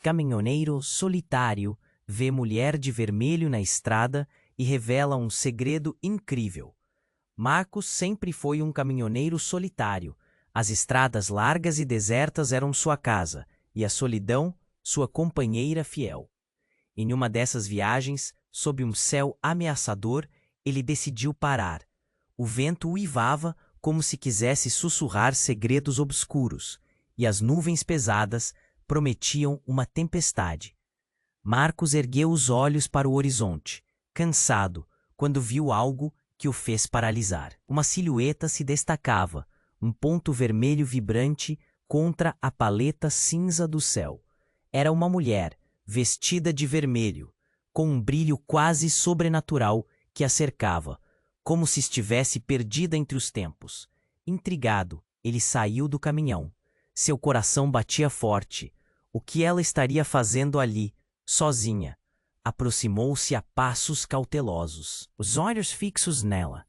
Caminhoneiro solitário vê mulher de vermelho na estrada e revela um segredo incrível. Marcos sempre foi um caminhoneiro solitário. As estradas largas e desertas eram sua casa, e a solidão, sua companheira fiel. Em uma dessas viagens, sob um céu ameaçador, ele decidiu parar. O vento uivava como se quisesse sussurrar segredos obscuros, e as nuvens pesadas prometiam uma tempestade. Marcos ergueu os olhos para o horizonte, cansado, quando viu algo que o fez paralisar. Uma silhueta se destacava, um ponto vermelho vibrante contra a paleta cinza do céu. Era uma mulher, vestida de vermelho, com um brilho quase sobrenatural que a cercava, como se estivesse perdida entre os tempos. Intrigado, ele saiu do caminhão. Seu coração batia forte. O que ela estaria fazendo ali, sozinha? Aproximou-se a passos cautelosos, os olhos fixos nela.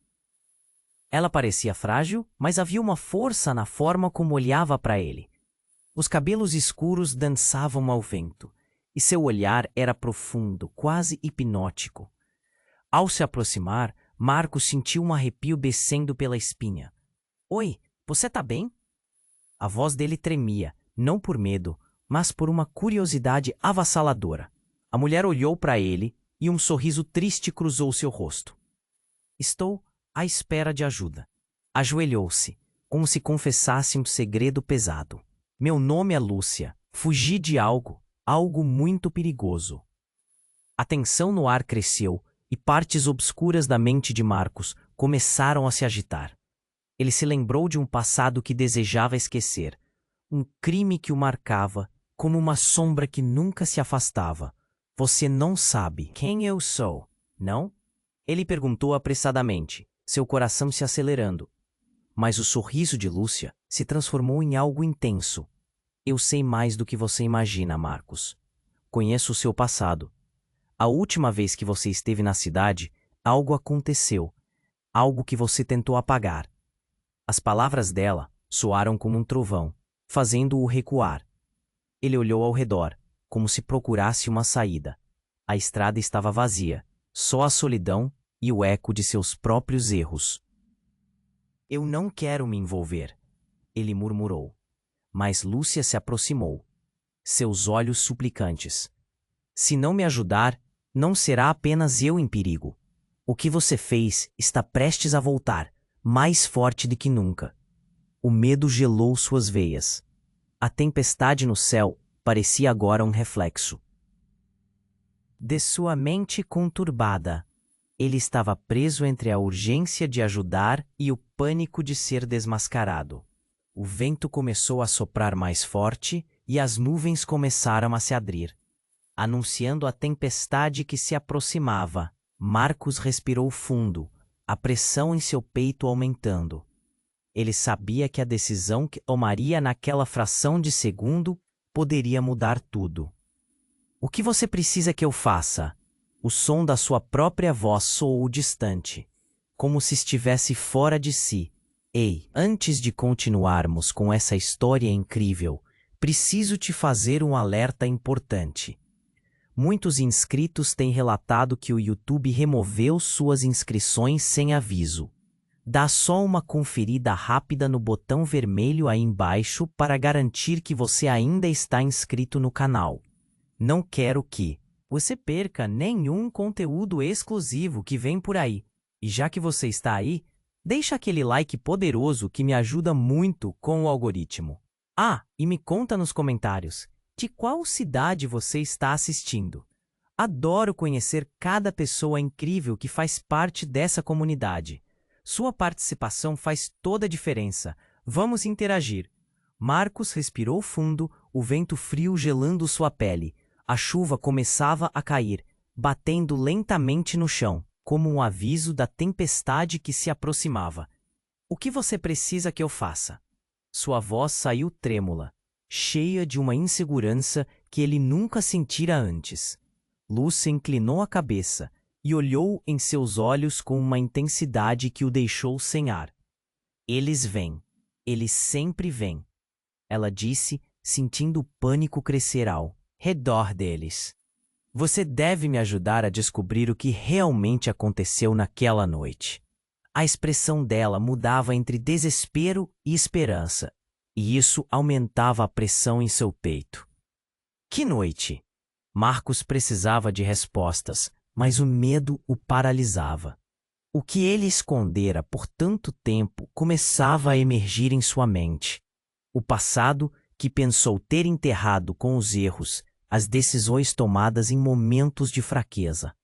Ela parecia frágil, mas havia uma força na forma como olhava para ele. Os cabelos escuros dançavam ao vento, e seu olhar era profundo, quase hipnótico. Ao se aproximar, Marcos sentiu um arrepio descendo pela espinha. — Oi, você tá bem? A voz dele tremia, não por medo, mas por uma curiosidade avassaladora. A mulher olhou para ele e um sorriso triste cruzou seu rosto. — Estou à espera de ajuda. Ajoelhou-se, como se confessasse um segredo pesado. — Meu nome é Lúcia. Fugi de algo muito perigoso. A tensão no ar cresceu e partes obscuras da mente de Marcos começaram a se agitar. Ele se lembrou de um passado que desejava esquecer, um crime que o marcava como uma sombra que nunca se afastava. — Você não sabe quem eu sou, não? Ele perguntou apressadamente, seu coração se acelerando. Mas o sorriso de Lúcia se transformou em algo intenso. — Eu sei mais do que você imagina, Marcos. Conheço o seu passado. A última vez que você esteve na cidade, algo aconteceu, algo que você tentou apagar. As palavras dela soaram como um trovão, fazendo-o recuar. Ele olhou ao redor, como se procurasse uma saída. A estrada estava vazia, só a solidão e o eco de seus próprios erros. — Eu não quero me envolver, ele murmurou. Mas Lúcia se aproximou, seus olhos suplicantes. — Se não me ajudar, não será apenas eu em perigo. O que você fez está prestes a voltar, mais forte do que nunca. O medo gelou suas veias. A tempestade no céu parecia agora um reflexo de sua mente conturbada. Ele estava preso entre a urgência de ajudar e o pânico de ser desmascarado. O vento começou a soprar mais forte e as nuvens começaram a se abrir, anunciando a tempestade que se aproximava. Marcos respirou fundo, a pressão em seu peito aumentando. Ele sabia que a decisão que tomaria naquela fração de segundo poderia mudar tudo. — O que você precisa que eu faça? O som da sua própria voz soou distante, como se estivesse fora de si. — Ei, antes de continuarmos com essa história incrível, preciso te fazer um alerta importante. Muitos inscritos têm relatado que o YouTube removeu suas inscrições sem aviso. Dá só uma conferida rápida no botão vermelho aí embaixo para garantir que você ainda está inscrito no canal. Não quero que você perca nenhum conteúdo exclusivo que vem por aí. E já que você está aí, deixa aquele like poderoso que me ajuda muito com o algoritmo. Ah, e me conta nos comentários, de qual cidade você está assistindo? Adoro conhecer cada pessoa incrível que faz parte dessa comunidade. Sua participação faz toda a diferença. Vamos interagir. Marcos respirou fundo, o vento frio gelando sua pele. A chuva começava a cair, batendo lentamente no chão, como um aviso da tempestade que se aproximava. — O que você precisa que eu faça? Sua voz saiu trêmula, cheia de uma insegurança que ele nunca sentira antes. Lúcia inclinou a cabeça e olhou em seus olhos com uma intensidade que o deixou sem ar. — Eles vêm. Eles sempre vêm. Ela disse, sentindo o pânico crescer ao redor deles. Você deve me ajudar a descobrir o que realmente aconteceu naquela noite. A expressão dela mudava entre desespero e esperança, e isso aumentava a pressão em seu peito. Que noite! Marcos precisava de respostas, mas o medo o paralisava. O que ele escondera por tanto tempo começava a emergir em sua mente. O passado que pensou ter enterrado com os erros, as decisões tomadas em momentos de fraqueza.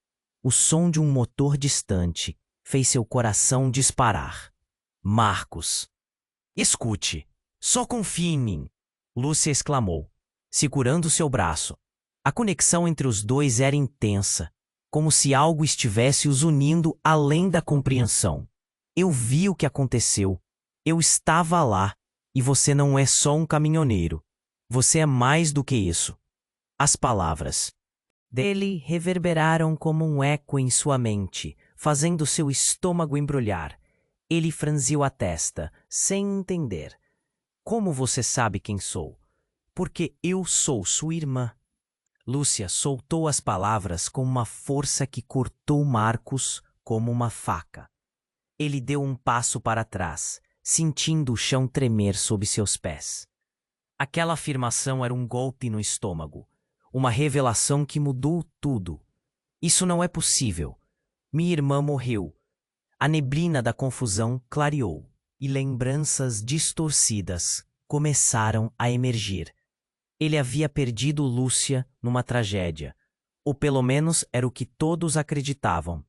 O som de um motor distante fez seu coração disparar. Marcos! Escute! Só confie em mim! Lúcia exclamou, segurando seu braço. A conexão entre os dois era intensa, como se algo estivesse os unindo além da compreensão. Eu vi o que aconteceu. Eu estava lá, e você não é só um caminhoneiro. Você é mais do que isso. As palavras dele reverberaram como um eco em sua mente, fazendo seu estômago embrulhar. Ele franziu a testa, sem entender. Como você sabe quem sou? Porque eu sou sua irmã. Lúcia soltou as palavras com uma força que cortou Marcos como uma faca. Ele deu um passo para trás, sentindo o chão tremer sob seus pés. Aquela afirmação era um golpe no estômago, uma revelação que mudou tudo. Isso não é possível. Minha irmã morreu. A neblina da confusão clareou, e lembranças distorcidas começaram a emergir. Ele havia perdido Lúcia numa tragédia, ou pelo menos era o que todos acreditavam.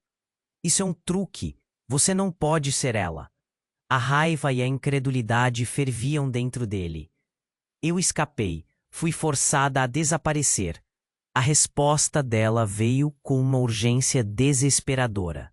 Isso é um truque, você não pode ser ela. A raiva e a incredulidade ferviam dentro dele. Eu escapei, fui forçada a desaparecer. A resposta dela veio com uma urgência desesperadora.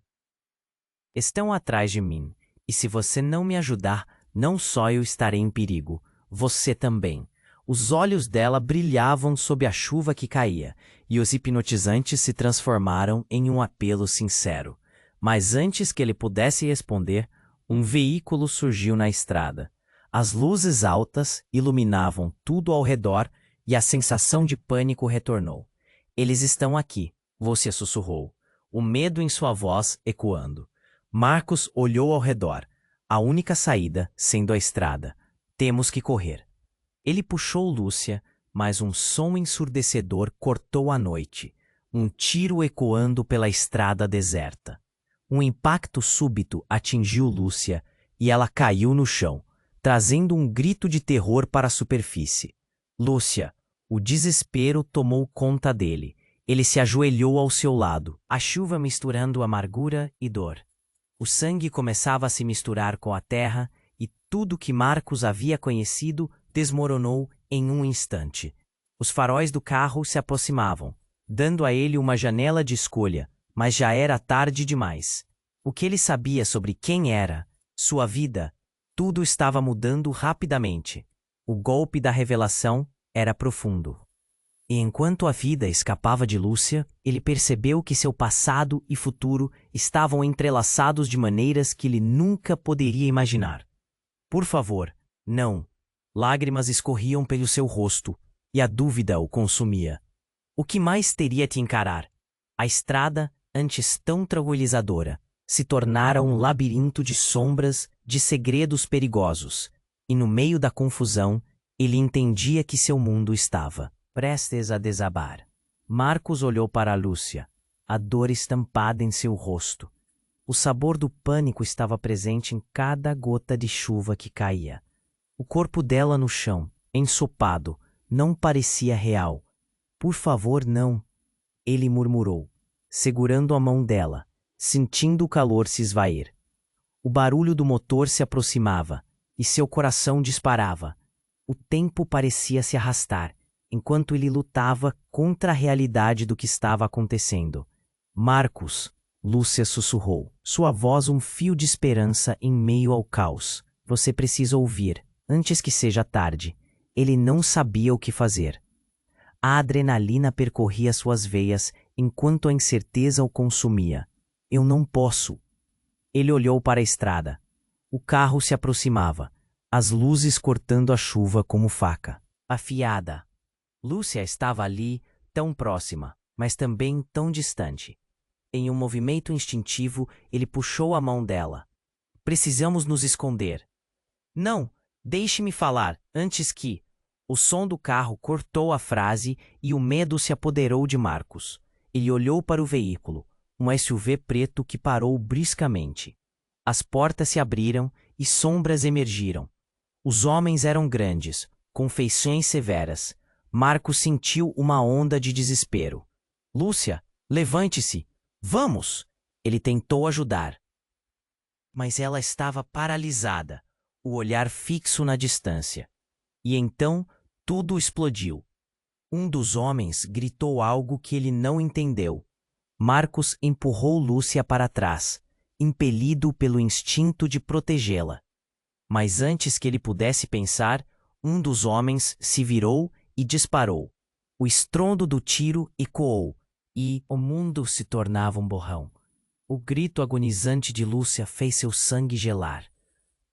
Estão atrás de mim, e se você não me ajudar, não só eu estarei em perigo, você também. Os olhos dela brilhavam sob a chuva que caía, e os hipnotizantes se transformaram em um apelo sincero. Mas antes que ele pudesse responder, um veículo surgiu na estrada. As luzes altas iluminavam tudo ao redor e a sensação de pânico retornou. Eles estão aqui, você sussurrou, o medo em sua voz ecoando. Marcos olhou ao redor, a única saída sendo a estrada. Temos que correr. Ele puxou Lúcia, mas um som ensurdecedor cortou a noite, um tiro ecoando pela estrada deserta. Um impacto súbito atingiu Lúcia e ela caiu no chão, trazendo um grito de terror para a superfície. Lúcia, o desespero tomou conta dele. Ele se ajoelhou ao seu lado, a chuva misturando amargura e dor. O sangue começava a se misturar com a terra e tudo que Marcos havia conhecido desmoronou em um instante. Os faróis do carro se aproximavam, dando a ele uma janela de escolha, mas já era tarde demais. O que ele sabia sobre quem era, sua vida, tudo estava mudando rapidamente. O golpe da revelação era profundo. E enquanto a vida escapava de Lúcia, ele percebeu que seu passado e futuro estavam entrelaçados de maneiras que ele nunca poderia imaginar. Por favor, não. Lágrimas escorriam pelo seu rosto, e a dúvida o consumia. O que mais teria de encarar? A estrada, antes tão tranquilizadora, se tornara um labirinto de sombras, de segredos perigosos, e no meio da confusão, ele entendia que seu mundo estava prestes a desabar. Marcos olhou para Lúcia, a dor estampada em seu rosto. O sabor do pânico estava presente em cada gota de chuva que caía. O corpo dela no chão, ensopado, não parecia real. Por favor, não, ele murmurou, segurando a mão dela, sentindo o calor se esvair. O barulho do motor se aproximava, e seu coração disparava. O tempo parecia se arrastar, enquanto ele lutava contra a realidade do que estava acontecendo. Marcos, Lúcia sussurrou, sua voz um fio de esperança em meio ao caos. Você precisa ouvir, antes que seja tarde. Ele não sabia o que fazer. A adrenalina percorria suas veias enquanto a incerteza o consumia. Eu não posso. Ele olhou para a estrada. O carro se aproximava, as luzes cortando a chuva como faca afiada. Lúcia estava ali, tão próxima, mas também tão distante. Em um movimento instintivo, ele puxou a mão dela. Precisamos nos esconder. Não, deixe-me falar, antes que... O som do carro cortou a frase e o medo se apoderou de Marcos. Ele olhou para o veículo, um SUV preto que parou bruscamente. As portas se abriram e sombras emergiram. Os homens eram grandes, com feições severas. Marcos sentiu uma onda de desespero. Lúcia, levante-se! Vamos! Ele tentou ajudar. Mas ela estava paralisada, o olhar fixo na distância. E então tudo explodiu. Um dos homens gritou algo que ele não entendeu. Marcos empurrou Lúcia para trás, impelido pelo instinto de protegê-la. Mas antes que ele pudesse pensar, um dos homens se virou e disparou. O estrondo do tiro ecoou, e o mundo se tornava um borrão. O grito agonizante de Lúcia fez seu sangue gelar.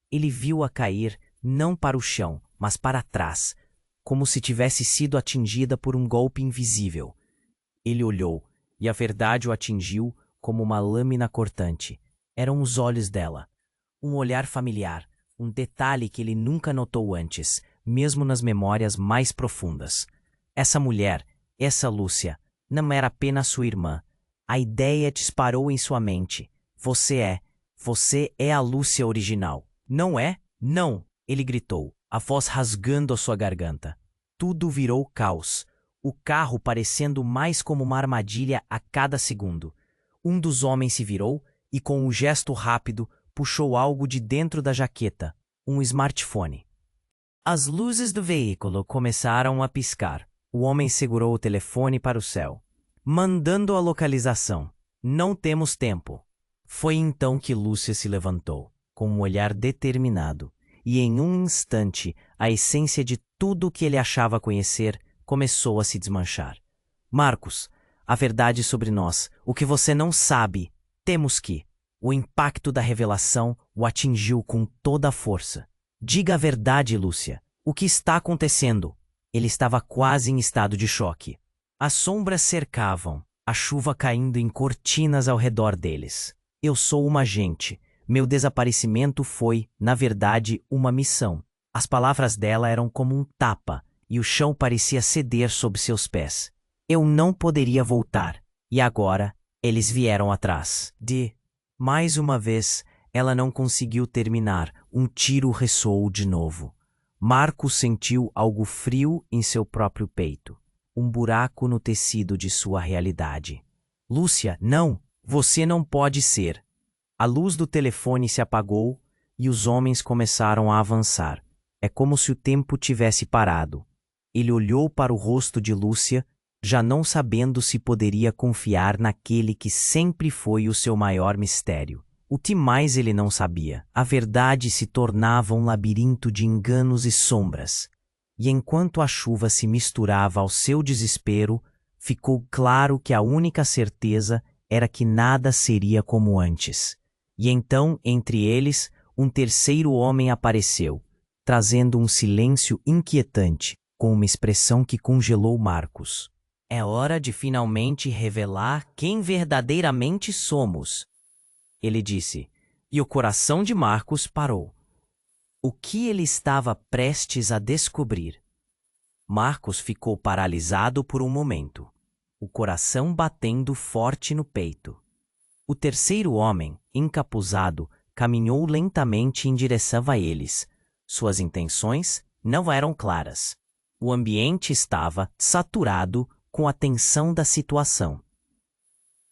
Ele viu-a cair, não para o chão, mas para trás, como se tivesse sido atingida por um golpe invisível. Ele olhou, e a verdade o atingiu como uma lâmina cortante. Eram os olhos dela. Um olhar familiar, um detalhe que ele nunca notou antes, mesmo nas memórias mais profundas. Essa mulher, essa Lúcia, não era apenas sua irmã. A ideia disparou em sua mente. Você é a Lúcia original. Não é? Não! Ele gritou, a voz rasgando a sua garganta. Tudo virou caos. O carro parecendo mais como uma armadilha a cada segundo. Um dos homens se virou e, com um gesto rápido, puxou algo de dentro da jaqueta, um smartphone. As luzes do veículo começaram a piscar. O homem segurou o telefone para o céu. Mandando a localização. Não temos tempo. Foi então que Lúcia se levantou, com um olhar determinado, e em um instante a essência de tudo o que ele achava conhecer começou a se desmanchar. Marcos, a verdade sobre nós, o que você não sabe, temos que... O impacto da revelação o atingiu com toda a força. Diga a verdade, Lúcia. O que está acontecendo? Ele estava quase em estado de choque. As sombras cercavam, a chuva caindo em cortinas ao redor deles. Eu sou uma agente. Meu desaparecimento foi, na verdade, uma missão. As palavras dela eram como um tapa, e o chão parecia ceder sob seus pés. Eu não poderia voltar. E agora, eles vieram atrás. Mais uma vez, ela não conseguiu terminar. Um tiro ressoou de novo. Marcos sentiu algo frio em seu próprio peito. Um buraco no tecido de sua realidade. Lúcia, não! Você não pode ser! A luz do telefone se apagou e os homens começaram a avançar. É como se o tempo tivesse parado. Ele olhou para o rosto de Lúcia, já não sabendo se poderia confiar naquele que sempre foi o seu maior mistério. O que mais ele não sabia? A verdade se tornava um labirinto de enganos e sombras. E enquanto a chuva se misturava ao seu desespero, ficou claro que a única certeza era que nada seria como antes. E então, entre eles, um terceiro homem apareceu, trazendo um silêncio inquietante, com uma expressão que congelou Marcos. É hora de finalmente revelar quem verdadeiramente somos, ele disse, e o coração de Marcos parou. O que ele estava prestes a descobrir? Marcos ficou paralisado por um momento, o coração batendo forte no peito. O terceiro homem, encapuzado, caminhou lentamente em direção a eles. Suas intenções não eram claras. O ambiente estava saturado com a tensão da situação.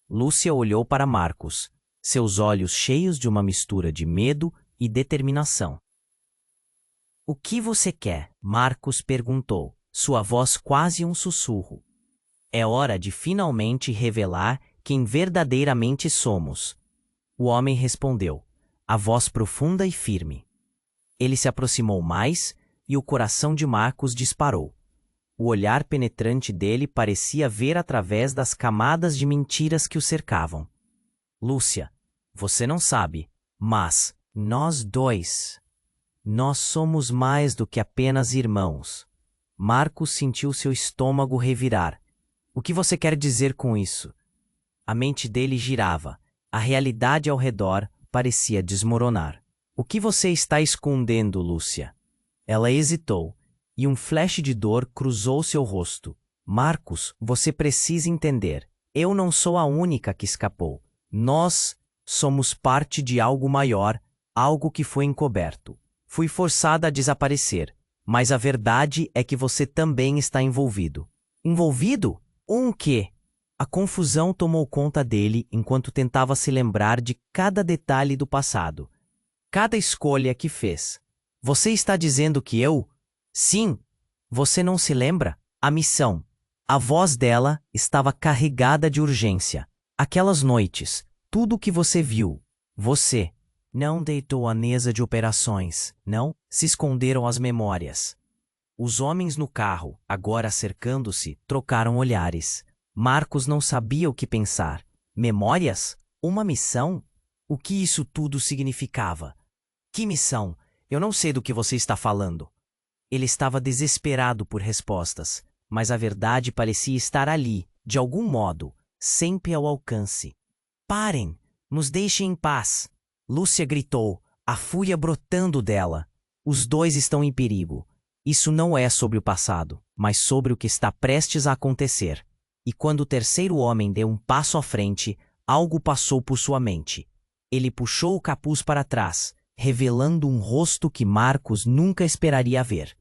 Lúcia olhou para Marcos, seus olhos cheios de uma mistura de medo e determinação. O que você quer? Marcos perguntou, sua voz quase um sussurro. É hora de finalmente revelar quem verdadeiramente somos. O homem respondeu, a voz profunda e firme. Ele se aproximou mais e o coração de Marcos disparou. O olhar penetrante dele parecia ver através das camadas de mentiras que o cercavam. Lúcia, você não sabe, mas nós dois, nós somos mais do que apenas irmãos. Marcos sentiu seu estômago revirar. O que você quer dizer com isso? A mente dele girava. A realidade ao redor parecia desmoronar. O que você está escondendo, Lúcia? Ela hesitou, e um flash de dor cruzou seu rosto. Marcos, você precisa entender. Eu não sou a única que escapou. Nós somos parte de algo maior, algo que foi encoberto. Fui forçada a desaparecer, mas a verdade é que você também está envolvido. Envolvido? Um quê? A confusão tomou conta dele enquanto tentava se lembrar de cada detalhe do passado. Cada escolha que fez. Você está dizendo que eu? Sim. Você não se lembra? A missão. A voz dela estava carregada de urgência. Aquelas noites, tudo o que você viu. Você não deitou à mesa de operações, não? Se esconderam as memórias. Os homens no carro, agora cercando-se, trocaram olhares. Marcos não sabia o que pensar. Memórias? Uma missão? O que isso tudo significava? Que missão? Eu não sei do que você está falando. Ele estava desesperado por respostas, mas a verdade parecia estar ali, de algum modo, sempre ao alcance. Parem! Nos deixem em paz! Lúcia gritou, a fúria brotando dela. Os dois estão em perigo. Isso não é sobre o passado, mas sobre o que está prestes a acontecer. E quando o terceiro homem deu um passo à frente, algo passou por sua mente. Ele puxou o capuz para trás, revelando um rosto que Marcos nunca esperaria ver.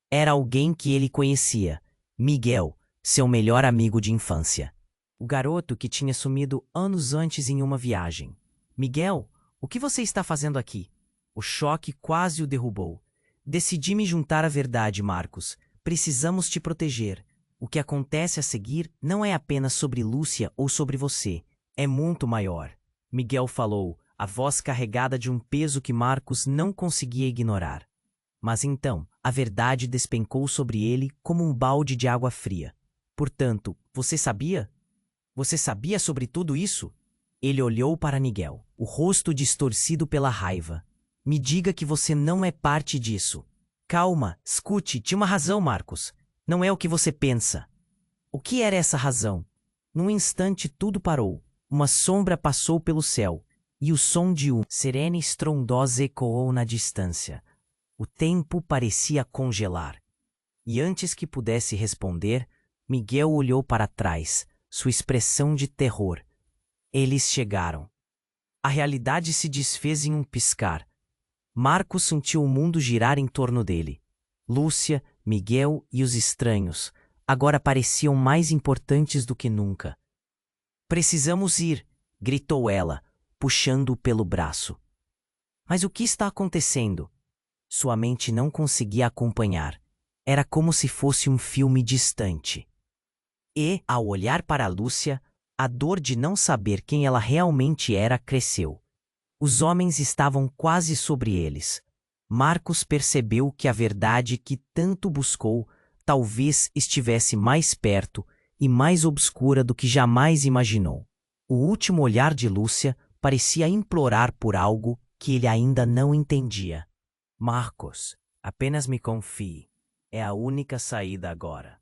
Era alguém que ele conhecia, Miguel, seu melhor amigo de infância. O garoto que tinha sumido anos antes em uma viagem. Miguel, o que você está fazendo aqui? O choque quase o derrubou. Decidi me juntar à verdade, Marcos. Precisamos te proteger. O que acontece a seguir não é apenas sobre Lúcia ou sobre você. É muito maior. Miguel falou, a voz carregada de um peso que Marcos não conseguia ignorar. Mas então, a verdade despencou sobre ele como um balde de água fria. Portanto, você sabia? Você sabia sobre tudo isso? Ele olhou para Miguel, o rosto distorcido pela raiva. Me diga que você não é parte disso. Calma, escute, tinha uma razão, Marcos. Não é o que você pensa. O que era essa razão? Num instante tudo parou. Uma sombra passou pelo céu, e o som de uma sirene estrondosa ecoou na distância. O tempo parecia congelar. E antes que pudesse responder, Miguel olhou para trás, sua expressão de terror. Eles chegaram. A realidade se desfez em um piscar. Marcos sentiu o mundo girar em torno dele. Lúcia, Miguel e os estranhos agora pareciam mais importantes do que nunca. Precisamos ir, gritou ela, puxando-o pelo braço. Mas o que está acontecendo? Sua mente não conseguia acompanhar. Era como se fosse um filme distante. E, ao olhar para Lúcia, a dor de não saber quem ela realmente era cresceu. Os homens estavam quase sobre eles. Marcos percebeu que a verdade que tanto buscou talvez estivesse mais perto e mais obscura do que jamais imaginou. O último olhar de Lúcia parecia implorar por algo que ele ainda não entendia. Marcos, apenas me confie. É a única saída agora.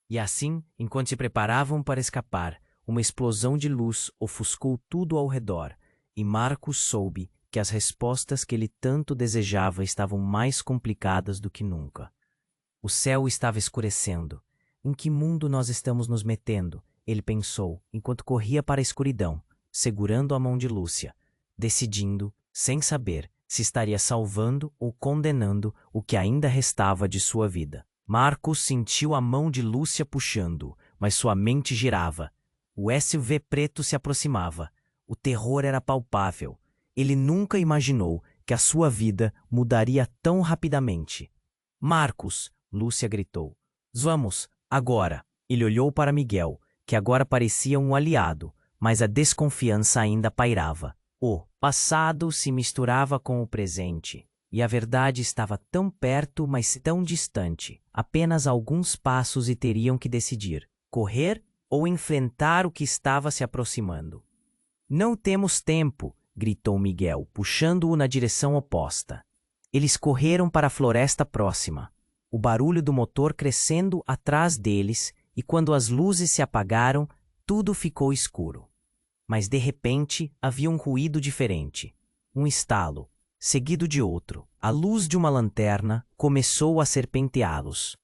E assim, enquanto se preparavam para escapar, uma explosão de luz ofuscou tudo ao redor, e Marcos soube que as respostas que ele tanto desejava estavam mais complicadas do que nunca. O céu estava escurecendo. Em que mundo nós estamos nos metendo? Ele pensou, enquanto corria para a escuridão, segurando a mão de Lúcia, decidindo, sem saber, se estaria salvando ou condenando o que ainda restava de sua vida. Marcos sentiu a mão de Lúcia puxando, mas sua mente girava. O SUV preto se aproximava. O terror era palpável. Ele nunca imaginou que a sua vida mudaria tão rapidamente. Marcos, Lúcia gritou. Vamos, agora. Ele olhou para Miguel, que agora parecia um aliado, mas a desconfiança ainda pairava. O passado se misturava com o presente, e a verdade estava tão perto, mas tão distante. Apenas alguns passos e teriam que decidir: correr ou enfrentar o que estava se aproximando. Não temos tempo, gritou Miguel, puxando-o na direção oposta. Eles correram para a floresta próxima. o barulho do motor crescendo atrás deles, e quando as luzes se apagaram, tudo ficou escuro. Mas de repente havia um ruído diferente. Um estalo, seguido de outro. A luz de uma lanterna começou a serpenteá-los.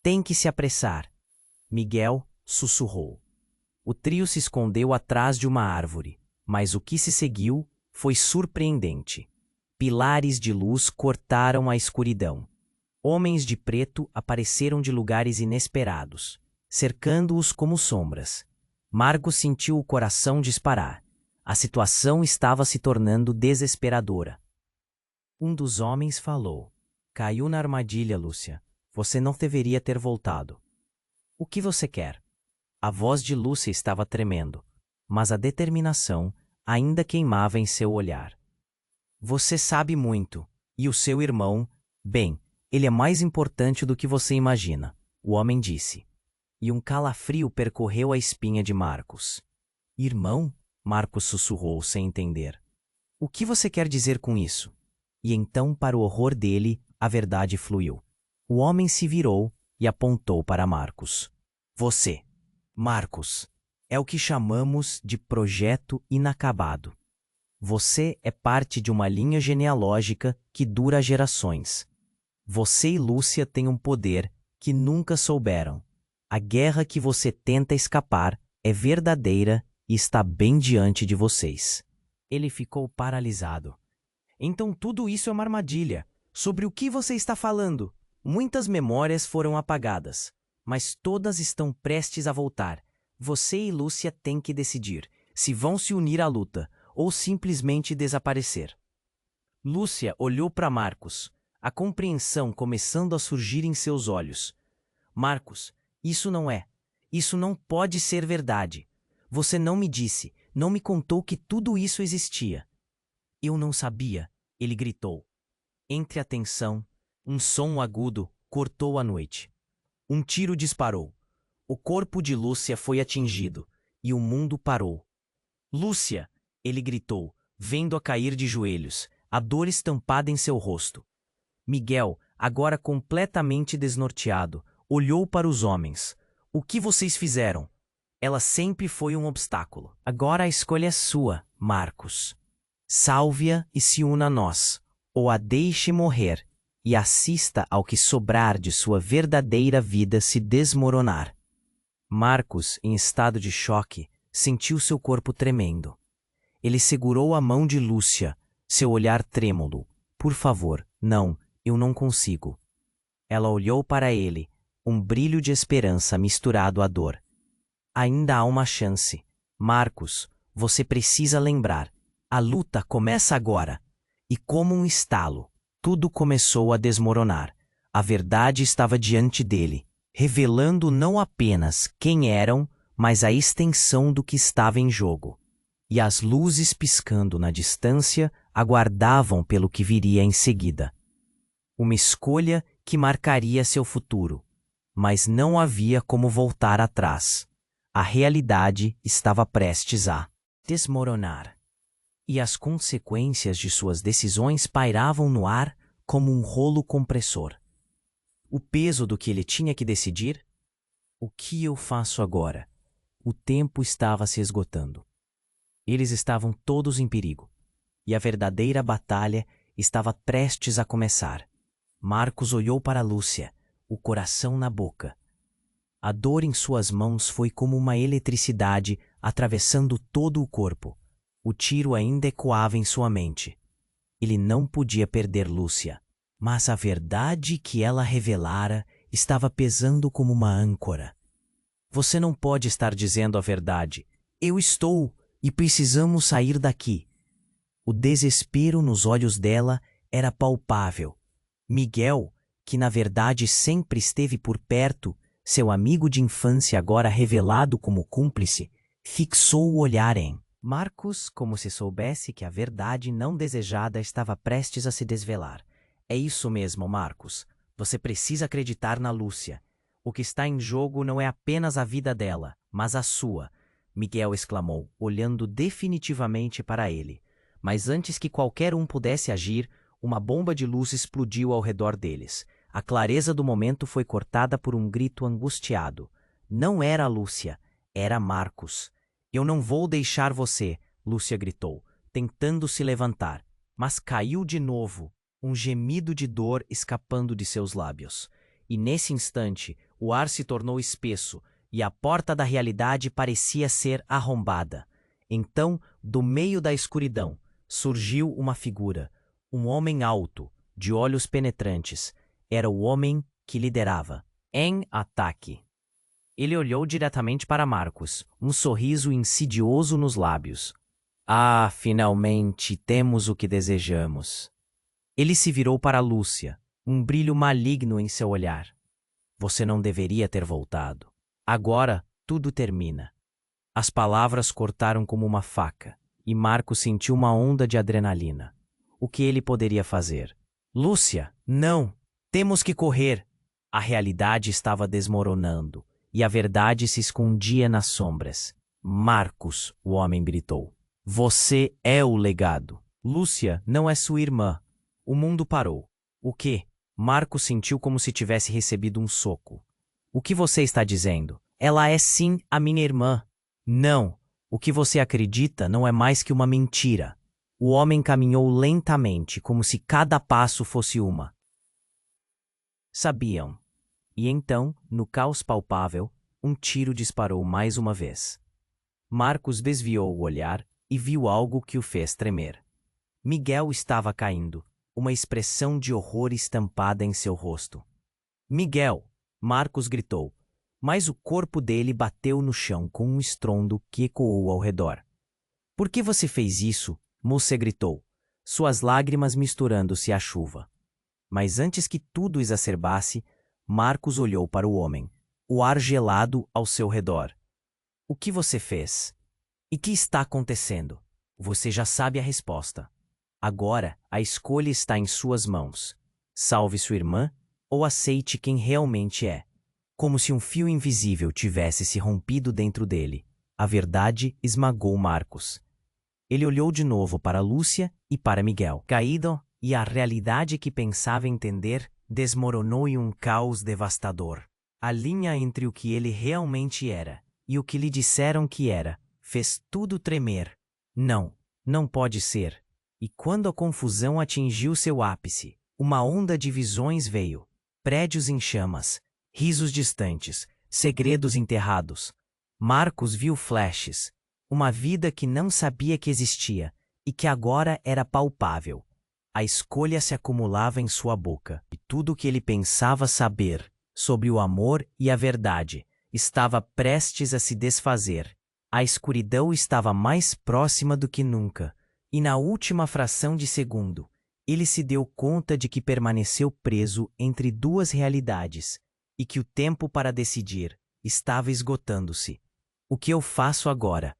Tem que se apressar, Miguel sussurrou. O trio se escondeu atrás de uma árvore, mas o que se seguiu foi surpreendente. Pilares de luz cortaram a escuridão. Homens de preto apareceram de lugares inesperados, cercando-os como sombras. Marcos sentiu o coração disparar. A situação estava se tornando desesperadora. Um dos homens falou. Caiu na armadilha, Lúcia. Você não deveria ter voltado. O que você quer? A voz de Lúcia estava tremendo, mas a determinação ainda queimava em seu olhar. Você sabe muito, e o seu irmão, bem, ele é mais importante do que você imagina, o homem disse. E um calafrio percorreu a espinha de Marcos. Irmão? Marcos sussurrou sem entender. O que você quer dizer com isso? E então, para o horror dele, a verdade fluiu. O homem se virou e apontou para Marcos. Você, Marcos, é o que chamamos de projeto inacabado. Você é parte de uma linha genealógica que dura gerações. Você e Lúcia têm um poder que nunca souberam. A guerra que você tenta escapar é verdadeira e está bem diante de vocês. Ele ficou paralisado. Então tudo isso é uma armadilha. Sobre o que você está falando? Muitas memórias foram apagadas, mas todas estão prestes a voltar. Você e Lúcia têm que decidir se vão se unir à luta ou simplesmente desaparecer. Lúcia olhou para Marcos, a compreensão começando a surgir em seus olhos. Marcos, isso não pode ser verdade. Você não me disse, não me contou que tudo isso existia. Eu não sabia, ele gritou. Entre a tensão, um som agudo cortou a noite. Um tiro disparou. O corpo de Lúcia foi atingido e o mundo parou. Lúcia, ele gritou, vendo-a cair de joelhos, a dor estampada em seu rosto. Miguel, agora completamente desnorteado, olhou para os homens. O que vocês fizeram? Ela sempre foi um obstáculo. Agora a escolha é sua, Marcos. Salve-a e se una a nós, ou a deixe morrer, e assista ao que sobrar de sua verdadeira vida se desmoronar. Marcos, em estado de choque, sentiu seu corpo tremendo. Ele segurou a mão de Lúcia, seu olhar trêmulo. Por favor, não, eu não consigo. Ela olhou para ele, um brilho de esperança misturado à dor. Ainda há uma chance. Marcos, você precisa lembrar. A luta começa agora. E como um estalo, tudo começou a desmoronar. A verdade estava diante dele, revelando não apenas quem eram, mas a extensão do que estava em jogo. E as luzes piscando na distância aguardavam pelo que viria em seguida. Uma escolha que marcaria seu futuro. Mas não havia como voltar atrás. A realidade estava prestes a desmoronar. E as consequências de suas decisões pairavam no ar como um rolo compressor. O peso do que ele tinha que decidir? O que eu faço agora? O tempo estava se esgotando. Eles estavam todos em perigo, e a verdadeira batalha estava prestes a começar. Marcos olhou para Lúcia, o coração na boca. A dor em suas mãos foi como uma eletricidade atravessando todo o corpo. O tiro ainda ecoava em sua mente. Ele não podia perder Lúcia, mas a verdade que ela revelara estava pesando como uma âncora. Você não pode estar dizendo a verdade. Eu estou, e precisamos sair daqui. O desespero nos olhos dela era palpável. Miguel, que na verdade sempre esteve por perto, seu amigo de infância agora revelado como cúmplice, fixou o olhar em Marcos, como se soubesse que a verdade não desejada estava prestes a se desvelar. É isso mesmo, Marcos. Você precisa acreditar na Lúcia. O que está em jogo não é apenas a vida dela, mas a sua, Miguel exclamou, olhando definitivamente para ele. Mas antes que qualquer um pudesse agir, uma bomba de luz explodiu ao redor deles. A clareza do momento foi cortada por um grito angustiado. Não era Lúcia, era Marcos. Eu não vou deixar você, Lúcia gritou, tentando se levantar, mas caiu de novo, um gemido de dor escapando de seus lábios. E nesse instante, o ar se tornou espesso e a porta da realidade parecia ser arrombada. Então, do meio da escuridão, surgiu uma figura, um homem alto, de olhos penetrantes. Era o homem que liderava, em ataque. Ele olhou diretamente para Marcos, um sorriso insidioso nos lábios. Ah, finalmente temos o que desejamos. Ele se virou para Lúcia, um brilho maligno em seu olhar. Você não deveria ter voltado. Agora tudo termina. As palavras cortaram como uma faca, e Marcos sentiu uma onda de adrenalina. O que ele poderia fazer? Lúcia, não! Temos que correr! A realidade estava desmoronando, e a verdade se escondia nas sombras. Marcos, o homem gritou. Você é o legado. Lúcia não é sua irmã. O mundo parou. O quê? Marcos sentiu como se tivesse recebido um soco. O que você está dizendo? Ela é sim a minha irmã. Não. O que você acredita não é mais que uma mentira. O homem caminhou lentamente, como se cada passo fosse uma. Sabiam. E então, no caos palpável, um tiro disparou mais uma vez. Marcos desviou o olhar e viu algo que o fez tremer. Miguel estava caindo, uma expressão de horror estampada em seu rosto. Miguel! Marcos gritou, mas o corpo dele bateu no chão com um estrondo que ecoou ao redor. Por que você fez isso? Moça gritou, suas lágrimas misturando-se à chuva. Mas antes que tudo exacerbasse, Marcos olhou para o homem, o ar gelado ao seu redor. O que você fez? E que está acontecendo? Você já sabe a resposta. Agora, a escolha está em suas mãos. Salve sua irmã ou aceite quem realmente é. Como se um fio invisível tivesse se rompido dentro dele. A verdade esmagou Marcos. Ele olhou de novo para Lúcia e para Miguel. Caído, e a realidade que pensava entender desmoronou em um caos devastador. A linha entre o que ele realmente era e o que lhe disseram que era fez tudo tremer. Não, não pode ser. E quando a confusão atingiu seu ápice, uma onda de visões veio. Prédios em chamas, risos distantes, segredos enterrados. Marcos viu flashes, uma vida que não sabia que existia e que agora era palpável. A escolha se acumulava em sua boca, e tudo o que ele pensava saber sobre o amor e a verdade estava prestes a se desfazer. A escuridão estava mais próxima do que nunca, e na última fração de segundo, ele se deu conta de que permaneceu preso entre duas realidades e que o tempo para decidir estava esgotando-se. O que eu faço agora?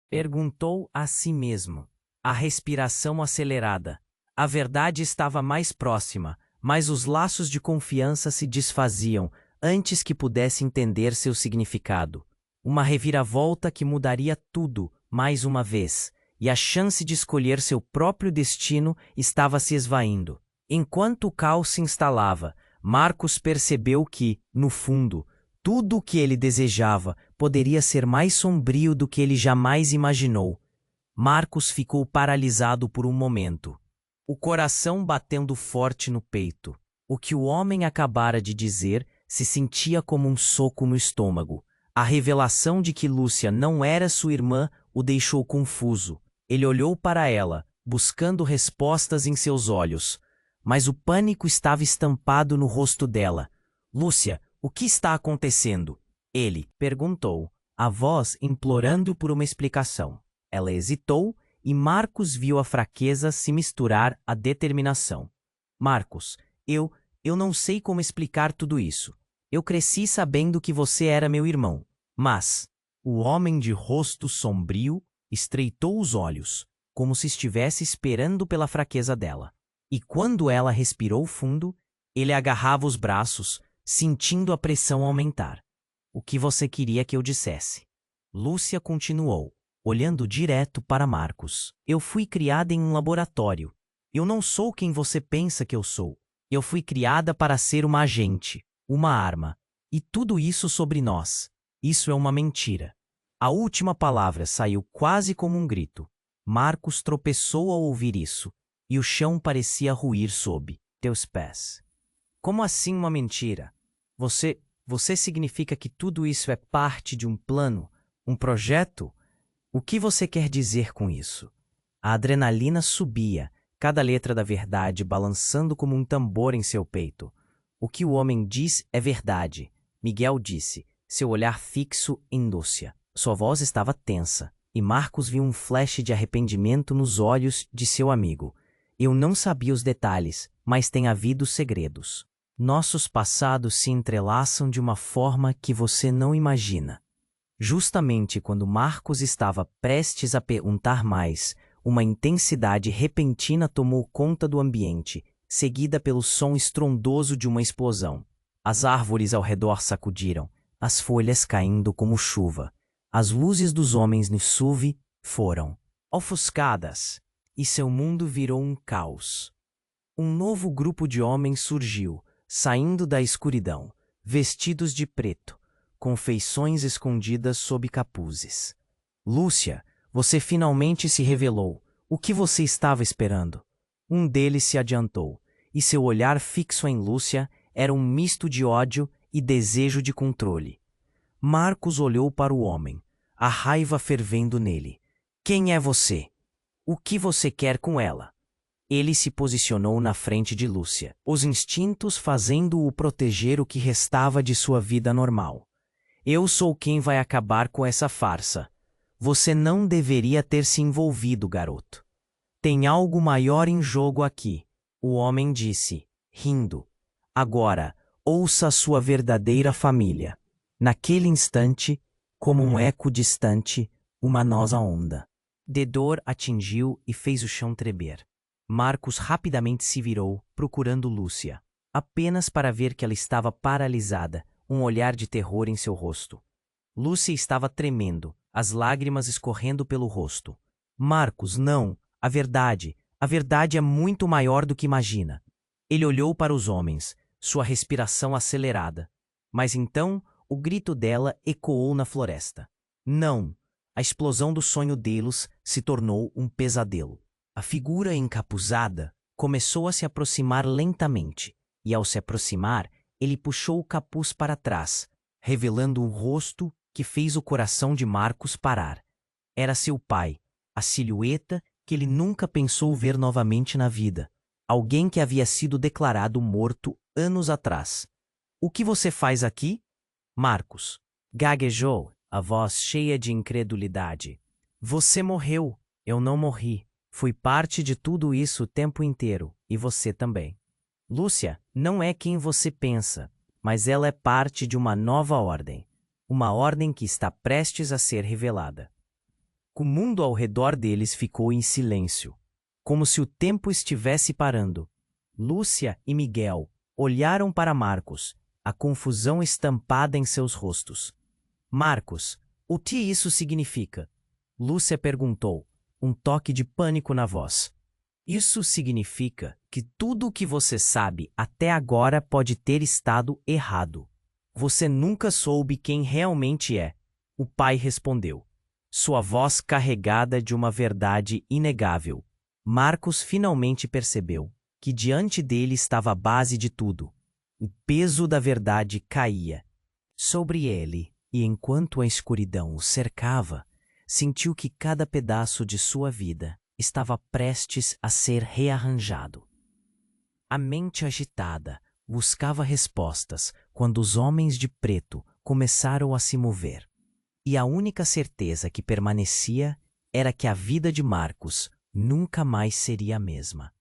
Perguntou a si mesmo. A respiração acelerada. A verdade estava mais próxima, mas os laços de confiança se desfaziam antes que pudesse entender seu significado. Uma reviravolta que mudaria tudo, mais uma vez, e a chance de escolher seu próprio destino estava se esvaindo. Enquanto o caos se instalava, Marcos percebeu que, no fundo, tudo o que ele desejava poderia ser mais sombrio do que ele jamais imaginou. Marcos ficou paralisado por um momento, o coração batendo forte no peito. O que o homem acabara de dizer se sentia como um soco no estômago. A revelação de que Lúcia não era sua irmã o deixou confuso. Ele olhou para ela, buscando respostas em seus olhos, mas o pânico estava estampado no rosto dela. Lúcia, o que está acontecendo? Ele perguntou, a voz implorando por uma explicação. Ela hesitou e Marcos viu a fraqueza se misturar à determinação. Marcos, eu não sei como explicar tudo isso. Eu cresci sabendo que você era meu irmão, mas... O homem de rosto sombrio estreitou os olhos, como se estivesse esperando pela fraqueza dela. E quando ela respirou fundo, ele agarrava os braços, sentindo a pressão aumentar. O que você queria que eu dissesse? Lúcia continuou, olhando direto para Marcos. Eu fui criada em um laboratório. Eu não sou quem você pensa que eu sou. Eu fui criada para ser uma agente, uma arma. E tudo isso sobre nós. Isso é uma mentira. A última palavra saiu quase como um grito. Marcos tropeçou ao ouvir isso, e o chão parecia ruir sob teus pés. Como assim uma mentira? Você significa que tudo isso é parte de um plano, um projeto? O que você quer dizer com isso? A adrenalina subia, cada letra da verdade balançando como um tambor em seu peito. O que o homem diz é verdade, Miguel disse, seu olhar fixo em Lúcia. Sua voz estava tensa, e Marcos viu um flash de arrependimento nos olhos de seu amigo. Eu não sabia os detalhes, mas tem havido segredos. Nossos passados se entrelaçam de uma forma que você não imagina. Justamente quando Marcos estava prestes a perguntar mais, uma intensidade repentina tomou conta do ambiente, seguida pelo som estrondoso de uma explosão. As árvores ao redor sacudiram, as folhas caindo como chuva. As luzes dos homens no SUV foram ofuscadas, e seu mundo virou um caos. Um novo grupo de homens surgiu, saindo da escuridão, vestidos de preto, com feições escondidas sob capuzes. Lúcia, você finalmente se revelou. O que você estava esperando? Um deles se adiantou, e seu olhar fixo em Lúcia era um misto de ódio e desejo de controle. Marcos olhou para o homem, a raiva fervendo nele. Quem é você? O que você quer com ela? Ele se posicionou na frente de Lúcia, os instintos fazendo-o proteger o que restava de sua vida normal. Eu sou quem vai acabar com essa farsa. Você não deveria ter se envolvido, garoto. Tem algo maior em jogo aqui, o homem disse, rindo. Agora, ouça a sua verdadeira família. Naquele instante, como um eco distante, uma nosa onda de dor atingiu e fez o chão tremer. Marcos rapidamente se virou, procurando Lúcia, apenas para ver que ela estava paralisada, um olhar de terror em seu rosto. Lúcia estava tremendo, as lágrimas escorrendo pelo rosto. Marcos, não, a verdade é muito maior do que imagina. Ele olhou para os homens, sua respiração acelerada. Mas então, o grito dela ecoou na floresta. Não! A explosão do sonho deles se tornou um pesadelo. A figura encapuzada começou a se aproximar lentamente, e ao se aproximar, ele puxou o capuz para trás, revelando um rosto que fez o coração de Marcos parar. Era seu pai, a silhueta que ele nunca pensou ver novamente na vida. Alguém que havia sido declarado morto anos atrás. O que você faz aqui? Marcos gaguejou, a voz cheia de incredulidade. Você morreu. Eu não morri. Fui parte de tudo isso o tempo inteiro, e você também. Lúcia não é quem você pensa, mas ela é parte de uma nova ordem. Uma ordem que está prestes a ser revelada. O mundo ao redor deles ficou em silêncio, como se o tempo estivesse parando. Lúcia e Miguel olharam para Marcos, a confusão estampada em seus rostos. Marcos, o que isso significa? Lúcia perguntou, um toque de pânico na voz. Isso significa que tudo o que você sabe até agora pode ter estado errado. Você nunca soube quem realmente é, o pai respondeu, sua voz carregada de uma verdade inegável. Marcos finalmente percebeu que diante dele estava a base de tudo. O peso da verdade caía sobre ele, e enquanto a escuridão o cercava, sentiu que cada pedaço de sua vida estava prestes a ser rearranjado. A mente agitada buscava respostas quando os homens de preto começaram a se mover. E a única certeza que permanecia era que a vida de Marcos nunca mais seria a mesma.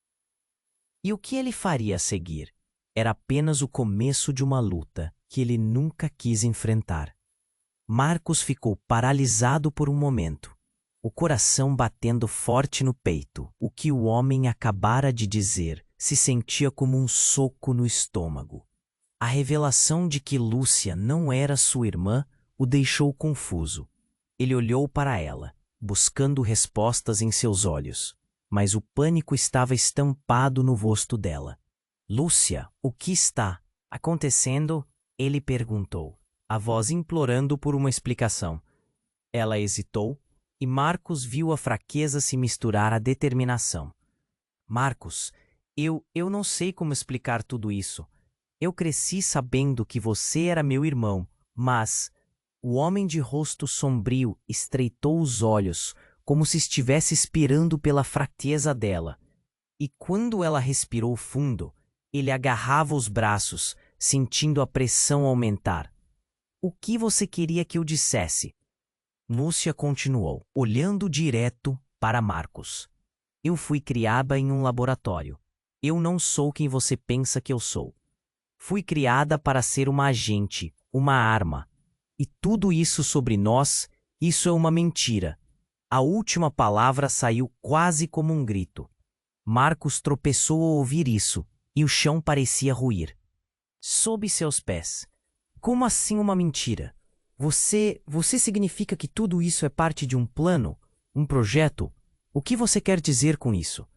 E o que ele faria a seguir era apenas o começo de uma luta que ele nunca quis enfrentar. Marcos ficou paralisado por um momento, o coração batendo forte no peito. O que o homem acabara de dizer se sentia como um soco no estômago. A revelação de que Lúcia não era sua irmã o deixou confuso. Ele olhou para ela, buscando respostas em seus olhos, mas o pânico estava estampado no rosto dela. Lúcia, o que está acontecendo? Ele perguntou, a voz implorando por uma explicação. Ela hesitou, e Marcos viu a fraqueza se misturar à determinação. Marcos, eu não sei como explicar tudo isso. Eu cresci sabendo que você era meu irmão, mas... O homem de rosto sombrio estreitou os olhos, como se estivesse esperando pela fraqueza dela. E quando ela respirou fundo, ele agarrava os braços, sentindo a pressão aumentar. O que você queria que eu dissesse? Lúcia continuou, olhando direto para Marcos. Eu fui criada em um laboratório. Eu não sou quem você pensa que eu sou. Fui criada para ser uma agente, uma arma. E tudo isso sobre nós, isso é uma mentira. A última palavra saiu quase como um grito. Marcos tropeçou ao ouvir isso, e o chão parecia ruir. Sob seus pés. Como assim uma mentira? Você significa que tudo isso é parte de um plano? Um projeto? O que você quer dizer com isso?